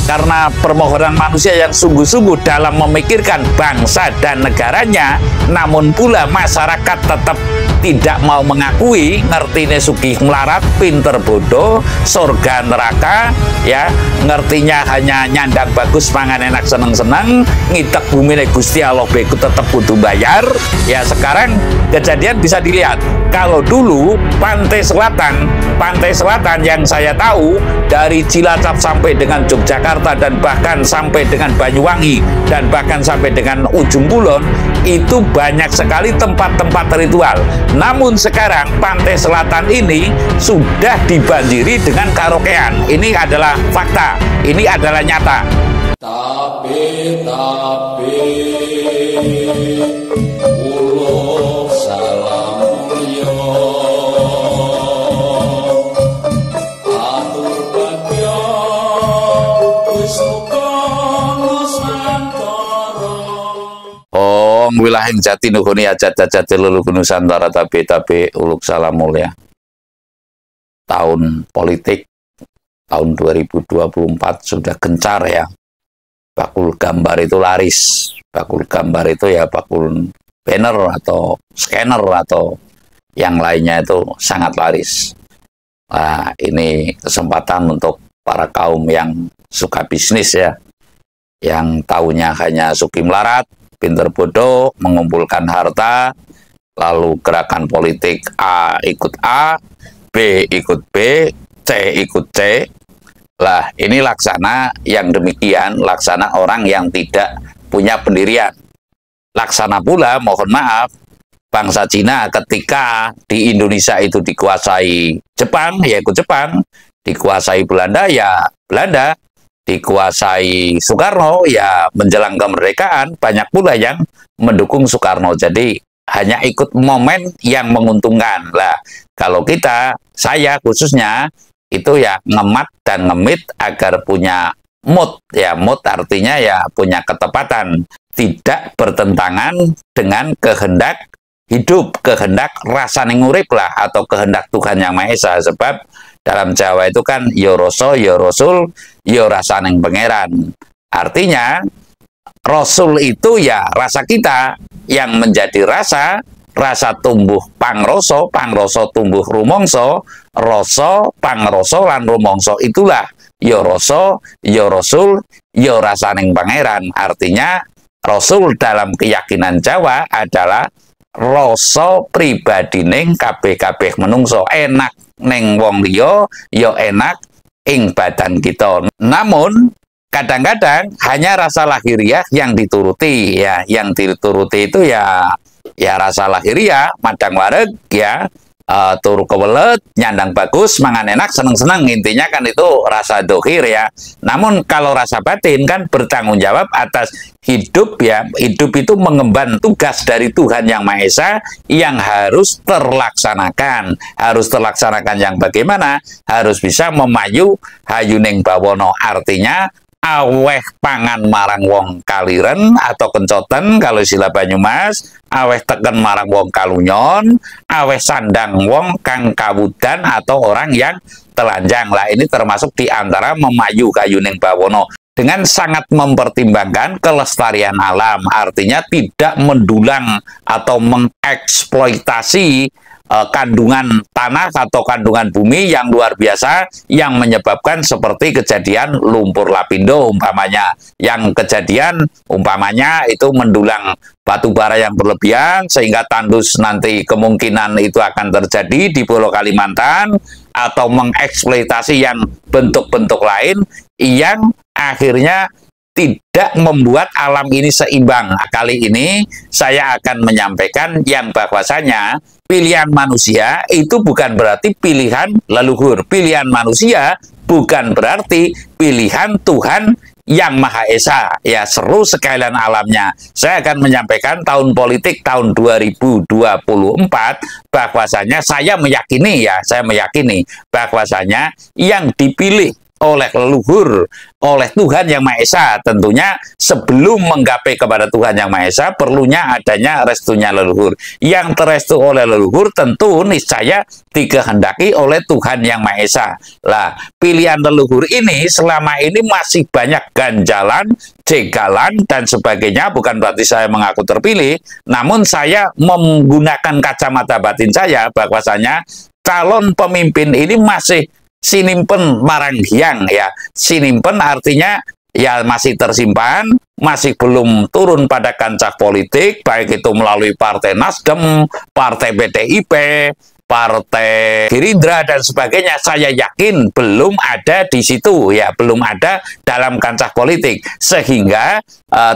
karena permohonan manusia yang sungguh-sungguh dalam memikirkan bangsa dan negaranya, namun pula masyarakat tetap tidak mau mengakui, ngertine sugih melarat, pinter bodoh, surga neraka, ya, ngertinya hanya nyandang bagus, mangan enak, seneng-seneng, ngitek bumi Gusti Allah beku tetap kudu bayar. Ya, sekarang kejadian bisa dilihat. Kalau dulu pantai selatan yang saya tahu dari Cilacap sampai dengan Yogyakarta dan bahkan sampai dengan Banyuwangi dan bahkan sampai dengan ujung kulon, itu banyak sekali tempat-tempat ritual. Namun sekarang pantai selatan ini sudah dibanjiri dengan karaokean. Ini adalah fakta, ini adalah nyata. Tapi uluk salam mulya atur bagya Wisnuka Nusantara. Oh, wilahing jati nuhuni ajat-ajat luluku Nusantara, tapi uluk salam mulia. Tahun politik tahun 2024 sudah gencar ya. Bakul gambar itu laris. Bakul gambar itu ya bakul banner atau scanner atau yang lainnya itu sangat laris. Nah, ini kesempatan untuk para kaum yang suka bisnis ya, yang taunya hanya suki melarat, pinter bodoh, mengumpulkan harta, lalu gerakan politik A ikut A, B ikut B, C ikut C. Lah, ini laksana yang demikian, laksana orang yang tidak punya pendirian. Laksana pula, mohon maaf, bangsa Cina ketika di Indonesia itu dikuasai Jepang, ya ikut Jepang, dikuasai Belanda, ya Belanda, dikuasai Soekarno, ya menjelang kemerdekaan, banyak pula yang mendukung Soekarno. Jadi, hanya ikut momen yang menguntungkan. Lah, kalau kita, saya khususnya, itu ya ngemat dan ngemit agar punya mood, ya mood artinya ya punya ketepatan, tidak bertentangan dengan kehendak hidup, kehendak rasaning urip lah, atau kehendak Tuhan Yang Maha Esa. Sebab dalam Jawa itu kan yo rasa, yo rasul, yo rasaning pangeran. Artinya rasul itu ya rasa kita, yang menjadi rasa tumbuh pangroso, pangroso tumbuh rumongso, rasa pangroso lan rumongso itulah ya rasa, ya rasul, ya rasaning pangeran. Artinya rasul dalam keyakinan Jawa adalah rasa pribadining kabeh-kabeh menungso, enak ning wong liya ya enak ing badan kita. Namun kadang-kadang hanya rasa lahiriah yang dituruti, ya yang dituruti itu ya rasa lahiriah, madang wareg ya, turu kewelet, nyandang bagus, mangan enak, seneng-seneng, intinya kan itu rasa dohir ya. Namun kalau rasa batin kan bertanggung jawab atas hidup ya, hidup itu mengemban tugas dari Tuhan Yang Maha Esa yang harus terlaksanakan. Harus terlaksanakan yang bagaimana? Harus bisa memayu hayuning bawono, artinya aweh pangan marang wong kaliren atau kencoten kalau istilah Banyumas, aweh teken marang wong kalunyon, aweh sandang wong kang kawudan atau orang yang telanjang. Lah, ini termasuk di antara memayu kayuning bawono dengan sangat mempertimbangkan kelestarian alam, artinya tidak mendulang atau mengeksploitasi kandungan tanah atau kandungan bumi yang luar biasa yang menyebabkan seperti kejadian lumpur lapindo umpamanya, yang kejadian umpamanya itu mendulang batu bara yang berlebihan sehingga tandus nanti kemungkinan itu akan terjadi di Pulau Kalimantan, atau mengeksploitasi yang bentuk-bentuk lain yang akhirnya tidak membuat alam ini seimbang. Kali ini saya akan menyampaikan yang bahwasanya pilihan manusia itu bukan berarti pilihan leluhur. Pilihan manusia bukan berarti pilihan Tuhan Yang Maha Esa. Ya, seru sekalian alamnya. Saya akan menyampaikan tahun politik tahun 2024 bahwasanya saya meyakini bahwasanya yang dipilih oleh leluhur, oleh Tuhan Yang Maha Esa. Tentunya sebelum menggapai kepada Tuhan Yang Maha Esa, perlunya adanya restunya leluhur. Yang terestu oleh leluhur tentu niscaya dikehendaki oleh Tuhan Yang Maha Esa. Lah, pilihan leluhur ini selama ini masih banyak ganjalan, jegalan, dan sebagainya. Bukan berarti saya mengaku terpilih, namun saya menggunakan kacamata batin saya bahwasanya calon pemimpin ini masih sinimpen maranghyang, ya. Sinimpen artinya ya masih tersimpan, masih belum turun pada kancah politik, baik itu melalui Partai Nasdem, Partai PDIP, Partai Gerindra, dan sebagainya. Saya yakin belum ada di situ, ya, belum ada dalam kancah politik, sehingga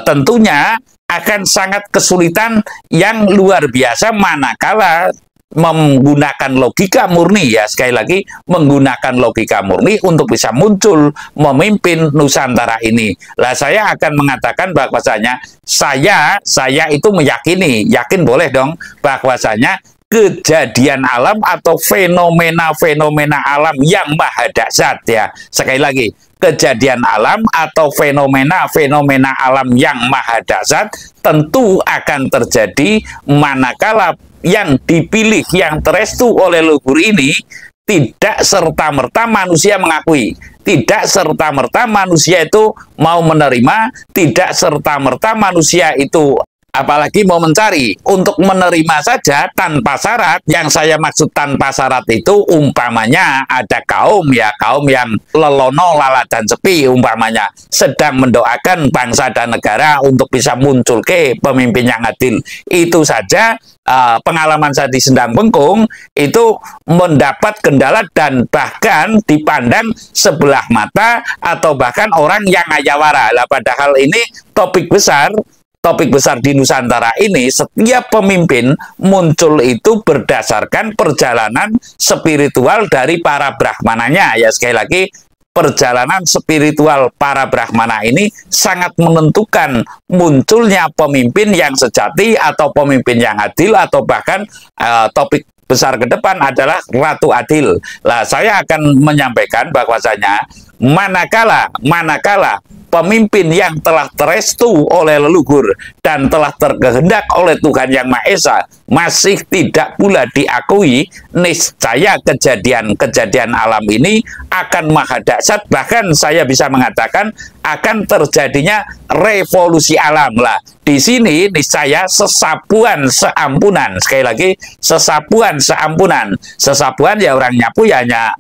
tentunya akan sangat kesulitan yang luar biasa manakala menggunakan logika murni, ya, sekali lagi menggunakan logika murni untuk bisa muncul memimpin Nusantara ini. Lah, saya akan mengatakan bahwasanya saya itu meyakini, yakin boleh dong, bahwasanya kejadian alam atau fenomena-fenomena alam yang maha dahsyat, ya. Sekali lagi, kejadian alam atau fenomena-fenomena alam yang maha dahsyat tentu akan terjadi manakala yang dipilih, yang terestu oleh leluhur ini tidak serta-merta manusia mengakui, tidak serta-merta manusia itu mau menerima, tidak serta-merta manusia itu apalagi mau mencari. Untuk menerima saja tanpa syarat. Yang saya maksud tanpa syarat itu umpamanya ada kaum, ya, kaum yang lelono, lala, dan sepi umpamanya sedang mendoakan bangsa dan negara untuk bisa muncul ke pemimpin yang adil. Itu saja pengalaman saya di Sendang Bengkung itu mendapat kendala dan bahkan dipandang sebelah mata atau bahkan orang yang ayawara. Lah, padahal ini topik besar di Nusantara ini. Setiap pemimpin muncul itu berdasarkan perjalanan spiritual dari para brahmananya, ya. Sekali lagi, perjalanan spiritual para brahmana ini sangat menentukan munculnya pemimpin yang sejati atau pemimpin yang adil, atau bahkan topik besar ke depan adalah Ratu Adil. Lah, saya akan menyampaikan bahwasanya manakala pemimpin yang telah terestu oleh leluhur dan telah terkehendak oleh Tuhan Yang Maha Esa masih tidak pula diakui, niscaya kejadian alam ini akan maha dahsyat. Bahkan saya bisa mengatakan akan terjadinya revolusi alam. Lah, di sini niscaya sesapuan seampunan. Sekali lagi, sesapuan seampunan. Sesapuan, ya, orang nyapu ya hanya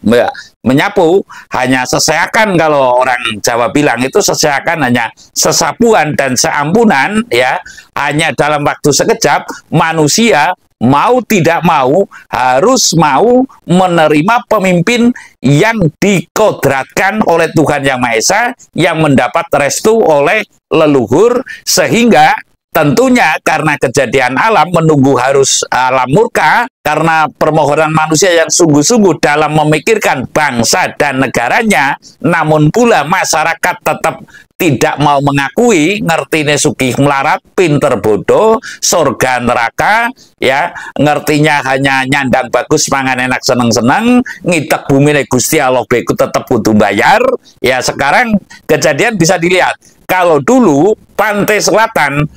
menyapu, hanya seseakan, kalau orang Jawa bilang itu seseakan, hanya sesapuan dan seampunan, ya. Hanya dalam waktu sekejap manusia mau tidak mau harus mau menerima pemimpin yang dikodratkan oleh Tuhan Yang Maha Esa, yang mendapat restu oleh leluhur, sehingga tentunya karena kejadian alam menunggu harus alam murka, karena permohonan manusia yang sungguh-sungguh dalam memikirkan bangsa dan negaranya, namun pula masyarakat tetap tidak mau mengakui, ngertine sugih melarat, pinter bodoh, surga neraka, ya, ngertinya hanya nyandang bagus, mangan enak, seneng-seneng, ngitek bumi Gusti Allah beku tetap kudu bayar. Ya, sekarang kejadian bisa dilihat. Kalau dulu pantai selatan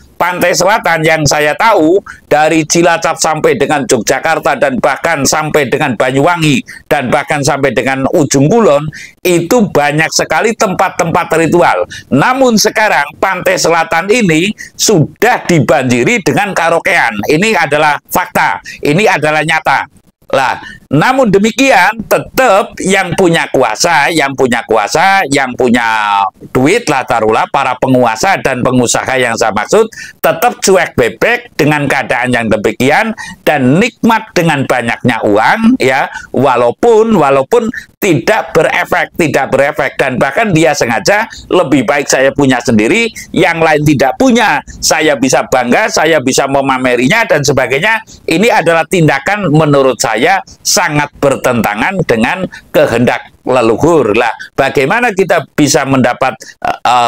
yang saya tahu dari Cilacap sampai dengan Yogyakarta dan bahkan sampai dengan Banyuwangi dan bahkan sampai dengan ujung Kulon, itu banyak sekali tempat-tempat ritual. Namun sekarang pantai selatan ini sudah dibanjiri dengan karaokean. Ini adalah fakta, ini adalah nyata. Lah, namun demikian tetap yang punya kuasa, yang punya duit lah, taruhlah para penguasa dan pengusaha yang saya maksud, tetap cuek bebek dengan keadaan yang demikian dan nikmat dengan banyaknya uang, ya, walaupun tidak berefek, dan bahkan dia sengaja lebih baik saya punya sendiri, yang lain tidak punya, saya bisa bangga, saya bisa memamerinya dan sebagainya. Ini adalah tindakan menurut saya sangat bertentangan dengan kehendak leluhur. Lah, bagaimana kita bisa mendapat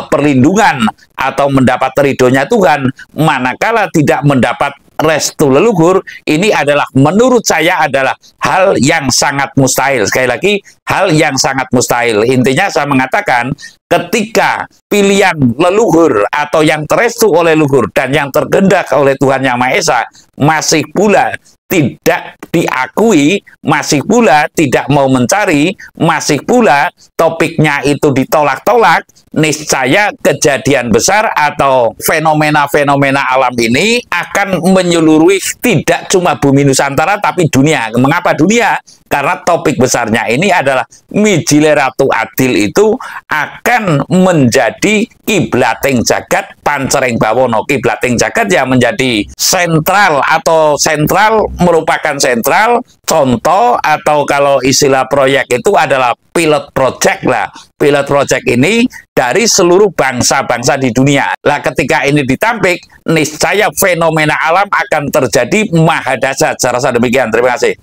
perlindungan atau mendapat ridhonya Tuhan manakala tidak mendapat restu leluhur? Ini adalah menurut saya adalah hal yang sangat mustahil. Sekali lagi, hal yang sangat mustahil. Intinya saya mengatakan, ketika pilihan leluhur atau yang terestu oleh leluhur dan yang tergendak oleh Tuhan Yang Maha Esa masih pula tidak diakui, masih pula tidak mau mencari, masih pula topiknya itu ditolak-tolak, niscaya kejadian besar atau fenomena-fenomena alam ini akan menyeluruhi tidak cuma bumi Nusantara tapi dunia. Mengapa dunia? Karena topik besarnya ini adalah Mijile Ratu Adil itu akan menjadi kiblating jagat Pancering Bawono. Kiblating jagat yang menjadi sentral atau sentral merupakan sentral contoh, atau kalau istilah proyek itu adalah pilot project lah. Pilot project ini dari seluruh bangsa-bangsa di dunia. Lah ketika ini ditampik, niscaya fenomena alam akan terjadi mahadahsyat. Saya rasa demikian. Terima kasih.